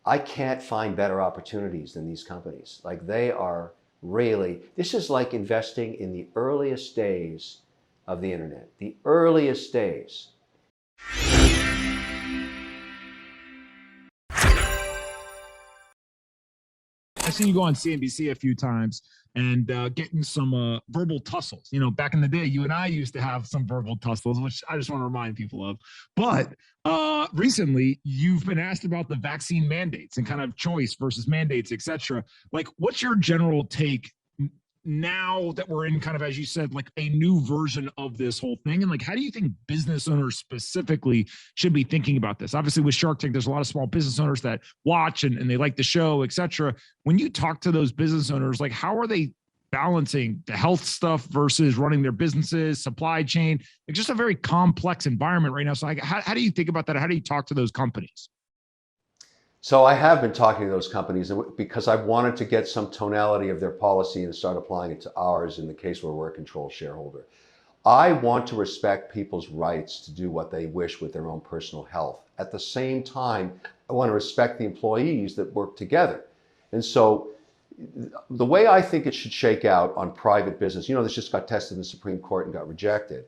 I can't find better opportunities than these companies. Like they are really, this is like investing in the earliest days of the internet, the earliest days. I've seen you go on CNBC a few times and getting some verbal tussles. You know, back in the day, you and I used to have some verbal tussles, which I just want to remind people of. But recently, you've been asked about the vaccine mandates and kind of choice versus mandates, et cetera. Like, what's your general take now that we're in kind of, as you said, like a new version of this whole thing? And like, how do you think business owners specifically should be thinking about this? Obviously with Shark Tank, there's a lot of small business owners that watch and they like the show, et cetera. When you talk to those business owners, like how are they balancing the health stuff versus running their businesses, supply chain, like just a very complex environment right now. So like, how do you think about that? How do you talk to those companies? So I have been talking to those companies because I wanted to get some tonality of their policy and start applying it to ours in the case where we're a control shareholder. I want to respect people's rights to do what they wish with their own personal health. At the same time, I want to respect the employees that work together. And so the way I think it should shake out on private business, this just got tested in the Supreme Court and got rejected.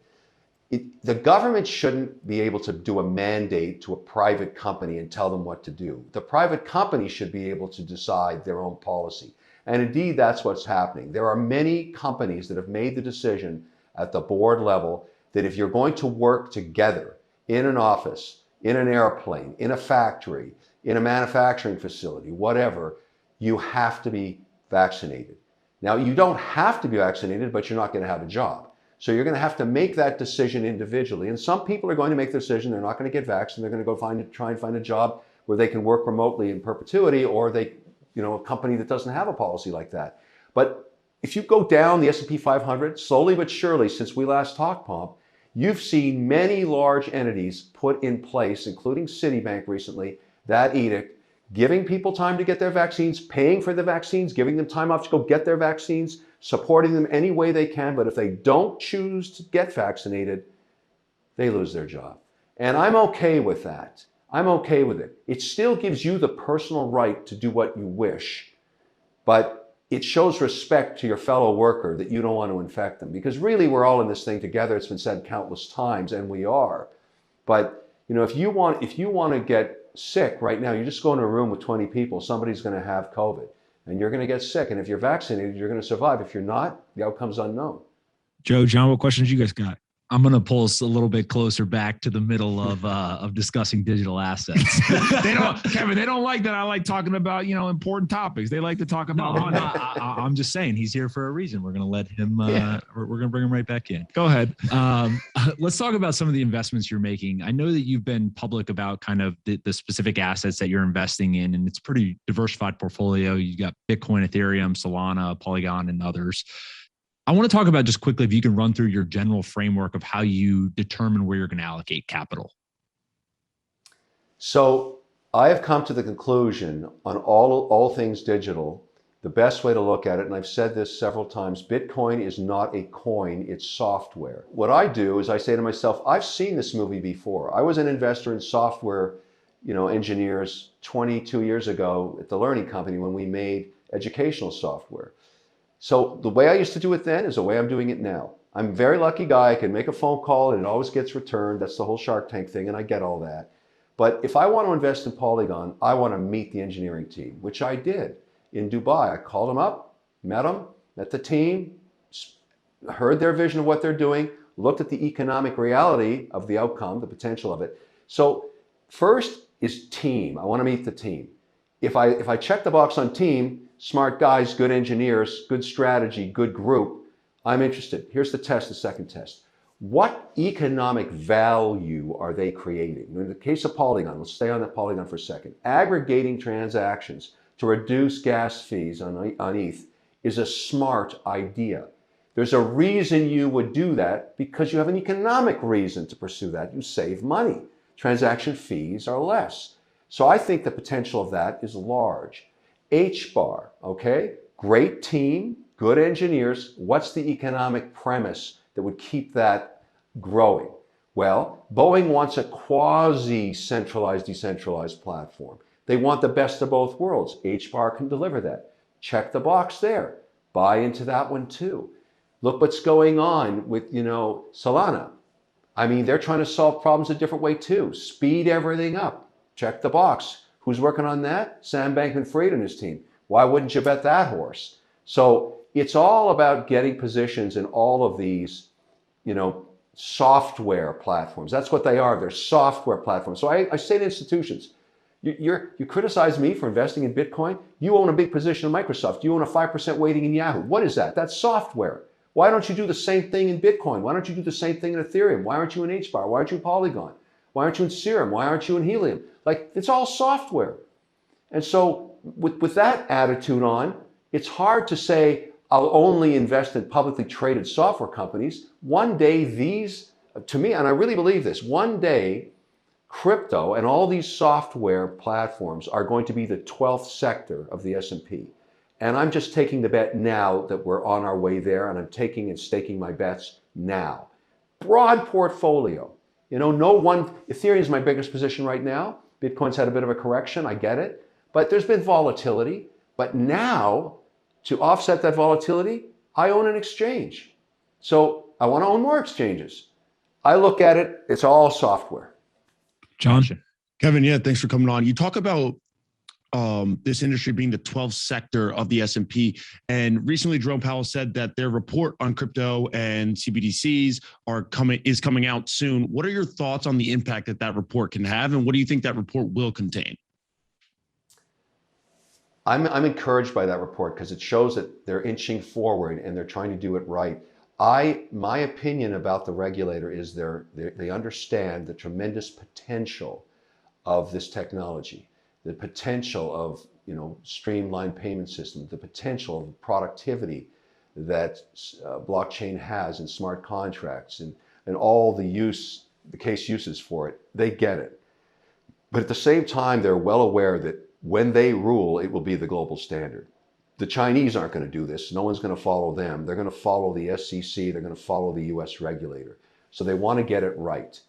The government shouldn't be able to do a mandate to a private company and tell them what to do. The private company should be able to decide their own policy. And indeed, that's what's happening. There are many companies that have made the decision at the board level that if you're going to work together in an office, in an airplane, in a factory, in a manufacturing facility, whatever, you have to be vaccinated. Now, you don't have to be vaccinated, but you're not going to have a job. So you're going to have to make that decision individually. And some people are going to make the decision they're not going to get vaccinated. They're going to go try and find a job where they can work remotely in perpetuity, or a company that doesn't have a policy like that. But if you go down the S&P 500, slowly but surely, since we last talked, Pomp, you've seen many large entities put in place, including Citibank recently, that edict, giving people time to get their vaccines, paying for the vaccines, giving them time off to go get their vaccines, supporting them any way they can. But if they don't choose to get vaccinated, they lose their job. And I'm okay with that. I'm okay with it. It still gives you the personal right to do what you wish, but it shows respect to your fellow worker that you don't want to infect them, because really we're all in this thing together. It's been said countless times, and we are. But if you want to get sick right now, you just go in a room with 20 people, somebody's going to have COVID. And you're going to get sick. And if you're vaccinated, you're going to survive. If you're not, the outcome's unknown. Joe, John, what questions you guys got? I'm going to pull us a little bit closer back to the middle of discussing digital assets. Kevin, they don't like that I like talking about, important topics. They like to talk about money. I'm just saying he's here for a reason. We're going to let him, we're going to bring him right back in. Go ahead. Let's talk about some of the investments you're making. I know that you've been public about kind of the specific assets that you're investing in, and it's a pretty diversified portfolio. You got Bitcoin, Ethereum, Solana, Polygon, and others. I want to talk about just quickly, if you can run through your general framework of how you determine where you're going to allocate capital. So I have come to the conclusion on all things digital, the best way to look at it, and I've said this several times, Bitcoin is not a coin, it's software. What I do is I say to myself, I've seen this movie before. I was an investor in software, engineers 22 years ago at the Learning Company when we made educational software. So the way I used to do it then is the way I'm doing it now. I'm a very lucky guy. I can make a phone call and it always gets returned. That's the whole Shark Tank thing, and I get all that. But if I want to invest in Polygon, I want to meet the engineering team, which I did in Dubai. I called them up, met the team, heard their vision of what they're doing, looked at the economic reality of the outcome, the potential of it. So first is team. I want to meet the team. If I check the box on team, smart guys, good engineers, good strategy, good group, I'm interested. Here's the test, the second test. What economic value are they creating? In the case of Polygon, let's stay on that Polygon for a second. Aggregating transactions to reduce gas fees on ETH is a smart idea. There's a reason you would do that, because you have an economic reason to pursue that. You save money. Transaction fees are less. So I think the potential of that is large. H-bar, okay? Great team, good engineers. What's the economic premise that would keep that growing? Well, Boeing wants a quasi-centralized, decentralized platform. They want the best of both worlds. HBAR can deliver that. Check the box there. Buy into that one too. Look what's going on with, Solana. I mean, they're trying to solve problems a different way too. Speed everything up. Check the box. Who's working on that? Sam Bankman-Fried and his team. Why wouldn't you bet that horse? So it's all about getting positions in all of these, software platforms. That's what they are. They're software platforms. So I say to institutions, you criticize me for investing in Bitcoin. You own a big position in Microsoft. You own a 5% weighting in Yahoo. What is that? That's software. Why don't you do the same thing in Bitcoin? Why don't you do the same thing in Ethereum? Why aren't you in HBAR? Why aren't you in Polygon? Why aren't you in Serum? Why aren't you in Helium? Like, it's all software. And so with that attitude on, it's hard to say, I'll only invest in publicly traded software companies. One day these, to me, and I really believe this, one day crypto and all these software platforms are going to be the 12th sector of the S&P. And I'm just taking the bet now that we're on our way there, and I'm taking and staking my bets now. Broad portfolio. No one, Ethereum is my biggest position right now. Bitcoin's had a bit of a correction, I get it. But there's been volatility. But now, to offset that volatility, I own an exchange. So I want to own more exchanges. I look at it, it's all software. John? Kevin, yeah, thanks for coming on. You talk about this industry being the 12th sector of the S&P. And recently, Jerome Powell said that their report on crypto and CBDCs is coming out soon. What are your thoughts on the impact that report can have, and what do you think that report will contain? I'm encouraged by that report because it shows that they're inching forward and they're trying to do it right. My opinion about the regulator is they understand the tremendous potential of this technology, the potential of streamlined payment systems, the potential of productivity that blockchain has in smart contracts and all the case uses for it. They get it. But at the same time, they're well aware that when they rule, it will be the global standard. The Chinese aren't going to do this. No one's going to follow them. They're going to follow the SEC. They're going to follow the US regulator. So they want to get it right.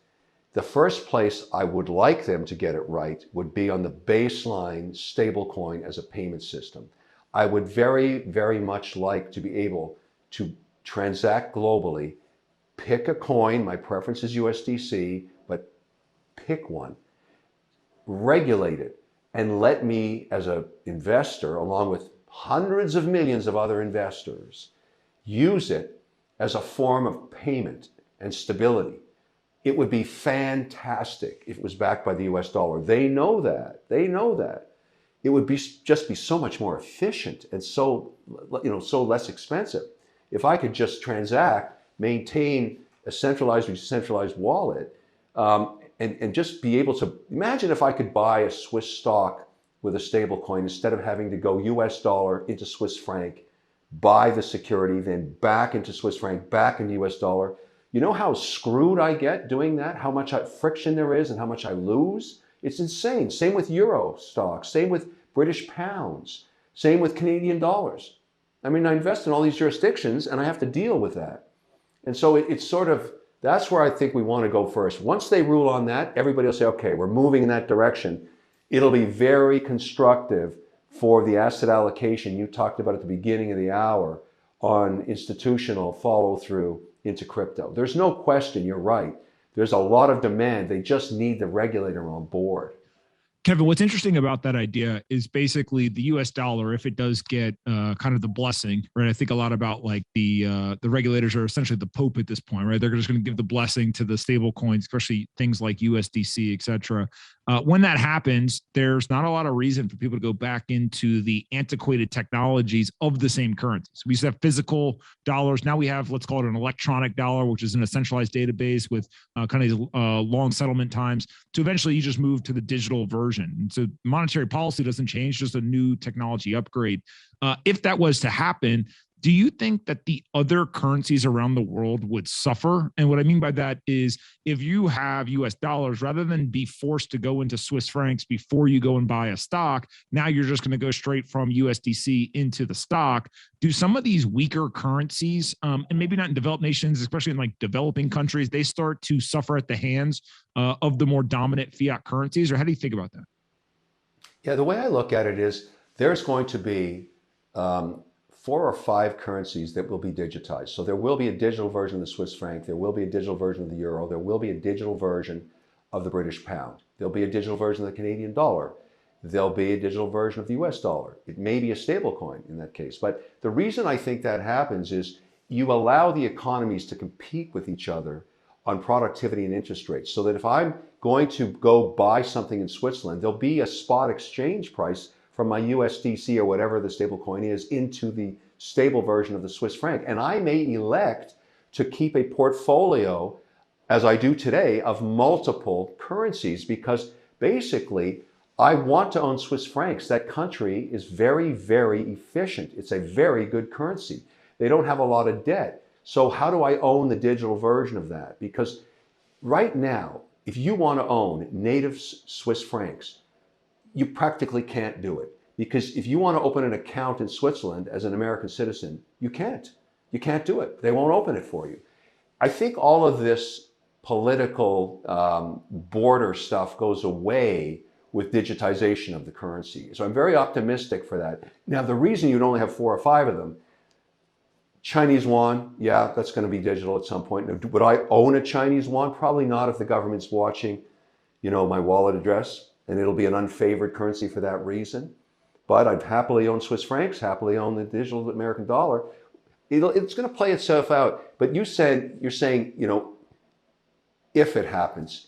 The first place I would like them to get it right would be on the baseline stablecoin as a payment system. I would very, very much like to be able to transact globally, pick a coin, my preference is USDC, but pick one, regulate it, and let me, as an investor, along with hundreds of millions of other investors, use it as a form of payment and stability. It would be fantastic if it was backed by the US dollar. They know that. It would just be so much more efficient and so less expensive. If I could just transact, maintain a centralized, decentralized wallet, and just be able to, imagine if I could buy a Swiss stock with a stable coin instead of having to go US dollar into Swiss franc, buy the security, then back into Swiss franc, back into US dollar. You know how screwed I get doing that? How much friction there is and how much I lose? It's insane. Same with Euro stocks, same with British pounds, same with Canadian dollars. I mean, I invest in all these jurisdictions and I have to deal with that. And so it's sort of, that's where I think we want to go first. Once they rule on that, everybody will say, okay, we're moving in that direction. It'll be very constructive for the asset allocation you talked about at the beginning of the hour on institutional follow through into crypto. There's no question, you're right. There's a lot of demand. They just need the regulator on board. Kevin, what's interesting about that idea is basically the US dollar, if it does get kind of the blessing, right? I think a lot about like the regulators are essentially the Pope at this point, right? They're just going to give the blessing to the stable coins, especially things like USDC, et cetera. When that happens, there's not a lot of reason for people to go back into the antiquated technologies of the same currencies. We used to have physical dollars. Now we have, let's call it an electronic dollar, which is in a centralized database with kind of long settlement times. So eventually you just move to the digital version. And so monetary policy doesn't change, just a new technology upgrade. If that was to happen, do you think that the other currencies around the world would suffer? And what I mean by that is if you have US dollars, rather than be forced to go into Swiss francs before you go and buy a stock, now you're just going to go straight from USDC into the stock. Do some of these weaker currencies, and maybe not in developed nations, especially in like developing countries, they start to suffer at the hands of the more dominant fiat currencies? Or how do you think about that? Yeah, the way I look at it is there's going to be 4 or 5 currencies that will be digitized. So there will be a digital version of the Swiss franc, there will be a digital version of the euro, there will be a digital version of the British pound, there'll be a digital version of the Canadian dollar, there'll be a digital version of the US dollar. It may be a stable coin in that case. But the reason I think that happens is you allow the economies to compete with each other on productivity and interest rates. So that if I'm going to go buy something in Switzerland, there'll be a spot exchange price from my USDC or whatever the stable coin is into the stable version of the Swiss franc. And I may elect to keep a portfolio, as I do today, of multiple currencies because basically I want to own Swiss francs. That country is very, very efficient. It's a very good currency. They don't have a lot of debt. So how do I own the digital version of that? Because right now, if you want to own native Swiss francs, you practically can't do it. Because if you want to open an account in Switzerland as an American citizen, you can't. You can't do it. They won't open it for you. I think all of this political border stuff goes away with digitization of the currency. So I'm very optimistic for that. Now, the reason you'd only have 4 or 5 of them, Chinese yuan, yeah, that's going to be digital at some point. Now, would I own a Chinese yuan? Probably not if the government's watching, my wallet address, and it'll be an unfavored currency for that reason. But I'd happily own Swiss francs, happily own the digital American dollar. It's going to play itself out. But you're saying, if it happens,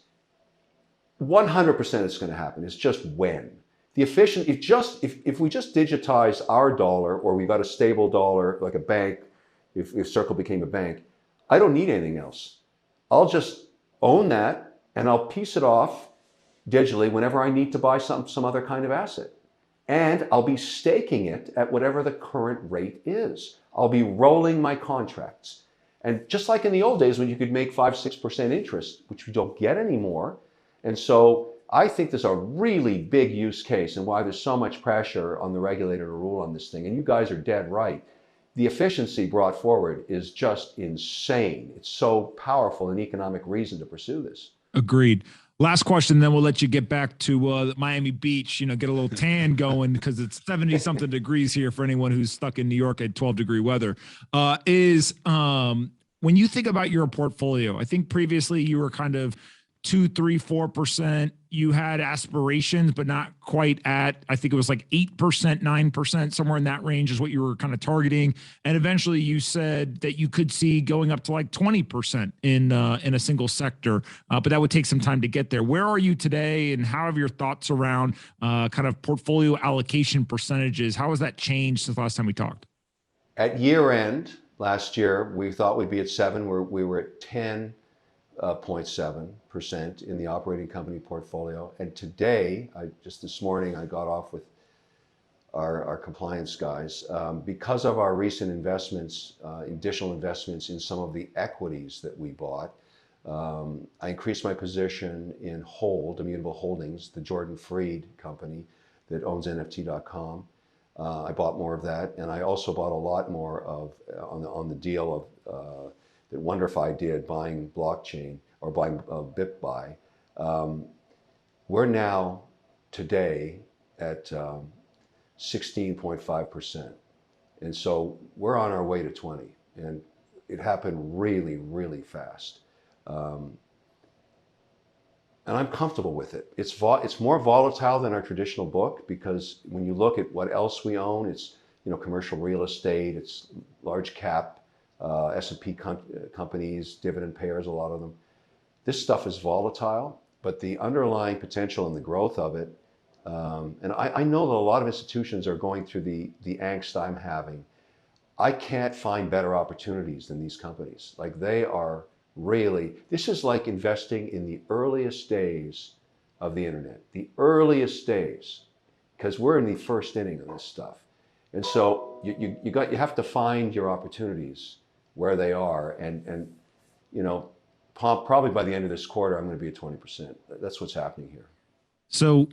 100% it's going to happen. It's just when. If we just digitize our dollar, or we got a stable dollar like a bank, if Circle became a bank, I don't need anything else. I'll just own that and I'll piece it off digitally whenever I need to buy some other kind of asset. And I'll be staking it at whatever the current rate is. I'll be rolling my contracts. And just like in the old days when you could make 5-6% interest, which we don't get anymore. And so I think there's a really big use case and why there's so much pressure on the regulator to rule on this thing. And you guys are dead right. The efficiency brought forward is just insane. It's so powerful an economic reason to pursue this. Agreed. Last question, then we'll let you get back to Miami Beach, get a little tan going because it's 70-something degrees here for anyone who's stuck in New York at 12-degree weather. When you think about your portfolio, I think previously you were kind of 2, 3, 4%. You had aspirations, but not quite at, I think it was like 8%, 9%, somewhere in that range is what you were kind of targeting. And eventually you said that you could see going up to like 20% in a single sector, but that would take some time to get there. Where are you today, and how have your thoughts around kind of portfolio allocation percentages? How has that changed since the last time we talked? At year end last year, we thought we'd be at 7. We were at 10.7% in the operating company portfolio. And today, just this morning, I got off with our compliance guys. Because of our recent investments, additional investments in some of the equities that we bought, I increased my position in Hold, Immutable Holdings, the Jordan Freed company that owns NFT.com. I bought more of that, and I also bought a lot more of on the deal of that WonderFi did, buying blockchain or buying BitBuy. We're now today at 16.5%. And so we're on our way to 20. And it happened really, really fast. And I'm comfortable with it. It's more volatile than our traditional book because when you look at what else we own, it's commercial real estate, it's large cap, S&P companies, dividend payers, a lot of them. This stuff is volatile, but the underlying potential and the growth of it, and I know that a lot of institutions are going through the angst I'm having. I can't find better opportunities than these companies. Like they are really, this is like investing in the earliest days of the internet, the earliest days, because we're in the first inning of this stuff. And so you have to find your opportunities where they are, and probably by the end of this quarter, I'm going to be at 20%. That's what's happening here. So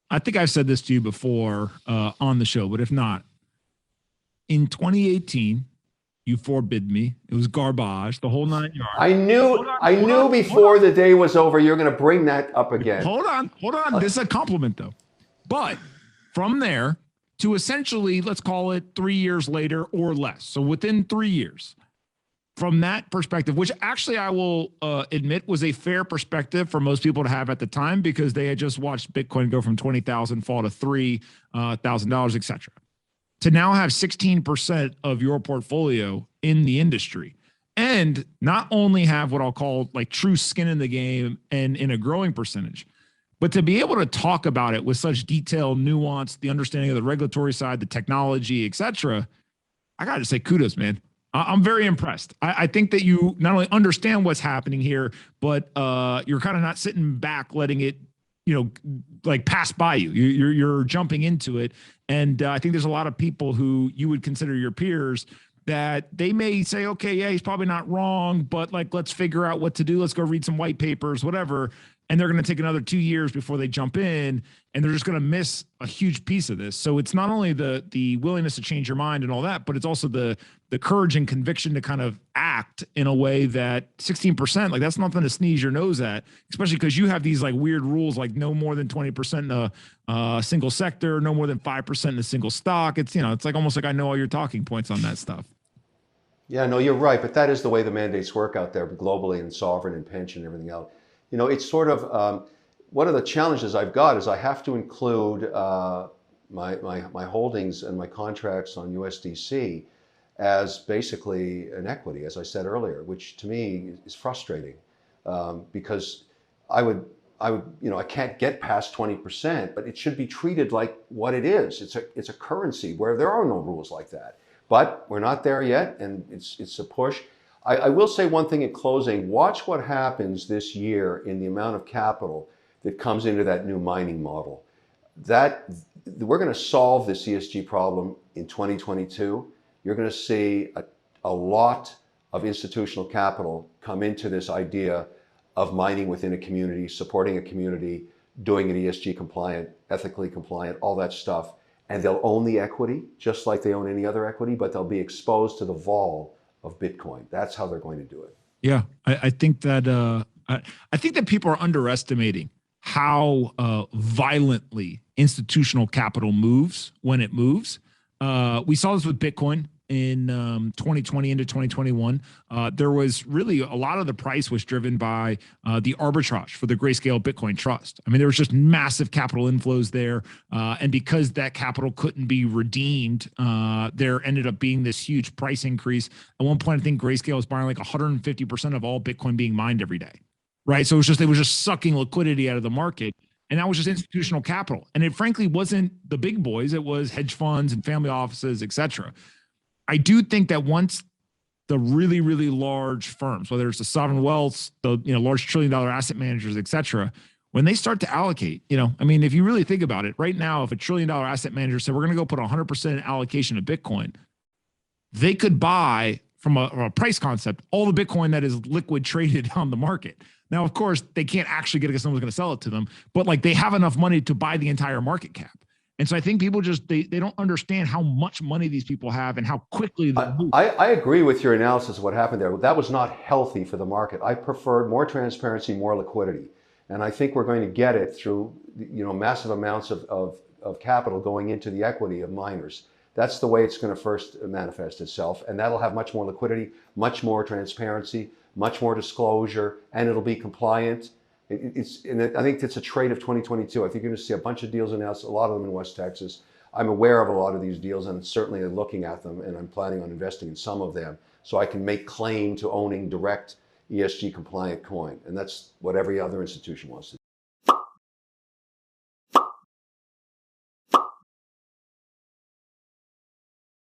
I think I've said this to you before on the show, but if not, in 2018, you forbid me. It was garbage, the whole 9 yards. I knew before the day was over, you're going to bring that up again. Hold on. This is a compliment, though. But from there to essentially, let's call it 3 years later or less. So within 3 years, from that perspective, which actually I will admit was a fair perspective for most people to have at the time, because they had just watched Bitcoin go from 20,000 fall to $3,000, et cetera. To now have 16% of your portfolio in the industry, and not only have what I'll call like true skin in the game and in a growing percentage, but to be able to talk about it with such detail, nuance, the understanding of the regulatory side, the technology, et cetera, I got to say kudos, man. I'm very impressed. I think that you not only understand what's happening here, but you're kind of not sitting back letting it, like pass by you. You're jumping into it. And I think there's a lot of people who you would consider your peers that they may say, okay, yeah, he's probably not wrong, but like, let's figure out what to do. Let's go read some white papers, whatever. And they're going to take another 2 years before they jump in, and they're just going to miss a huge piece of this. So it's not only the willingness to change your mind and all that, but it's also the courage and conviction to kind of act in a way that 16%, like that's nothing to sneeze your nose at, especially because you have these like weird rules, like no more than 20% in a single sector, no more than 5% in a single stock. It's, it's like almost like I know all your talking points on that stuff. Yeah, no, you're right. But that is the way the mandates work out there globally, and sovereign and pension and everything else. It's sort of one of the challenges I've got is I have to include my holdings and my contracts on USDC as basically an equity, as I said earlier, which to me is frustrating because I can't get past 20%, but it should be treated like what it is. It's a currency where there are no rules like that. But we're not there yet, and it's a push. I will say one thing in closing. Watch what happens this year in the amount of capital that comes into that new mining model. That we're going to solve this ESG problem in 2022. You're going to see a lot of institutional capital come into this idea of mining within a community, supporting a community, doing it ESG compliant, ethically compliant, all that stuff. And they'll own the equity just like they own any other equity, but they'll be exposed to the vol of Bitcoin. That's how they're going to do it. Yeah, I think that I think that people are underestimating how violently institutional capital moves when it moves. We saw this with Bitcoin in 2020 into 2021. There was really a lot of the price was driven by the arbitrage for the Grayscale Bitcoin Trust. I mean, there was just massive capital inflows there. And because that capital couldn't be redeemed, there ended up being this huge price increase. At one point, I think Grayscale was buying like 150% of all Bitcoin being mined every day. Right. So it was just sucking liquidity out of the market. And that was just institutional capital. And it frankly wasn't the big boys. It was hedge funds and family offices, et cetera. I do think that once the really, really large firms, whether it's the sovereign wealth, the large $1 trillion asset managers, et cetera, when they start to allocate, if you really think about it, right now, if a $1 trillion asset manager said we're going to go put 100% allocation of Bitcoin, they could buy from a price concept all the Bitcoin that is liquid traded on the market. Now, of course, they can't actually get it because someone's going to sell it to them, but like they have enough money to buy the entire market cap. And so I think people just, they don't understand how much money these people have and how quickly they move. I agree with your analysis of what happened there. That was not healthy for the market. I prefer more transparency, more liquidity. And I think we're going to get it through, massive amounts of capital going into the equity of miners. That's the way it's going to first manifest itself. And that'll have much more liquidity, much more transparency, much more disclosure, and it'll be compliant. And I think it's a trait of 2022. I think you're going to see a bunch of deals announced, a lot of them in West Texas. I'm aware of a lot of these deals and certainly looking at them, and I'm planning on investing in some of them so I can make claim to owning direct ESG compliant coin. And that's what every other institution wants to do.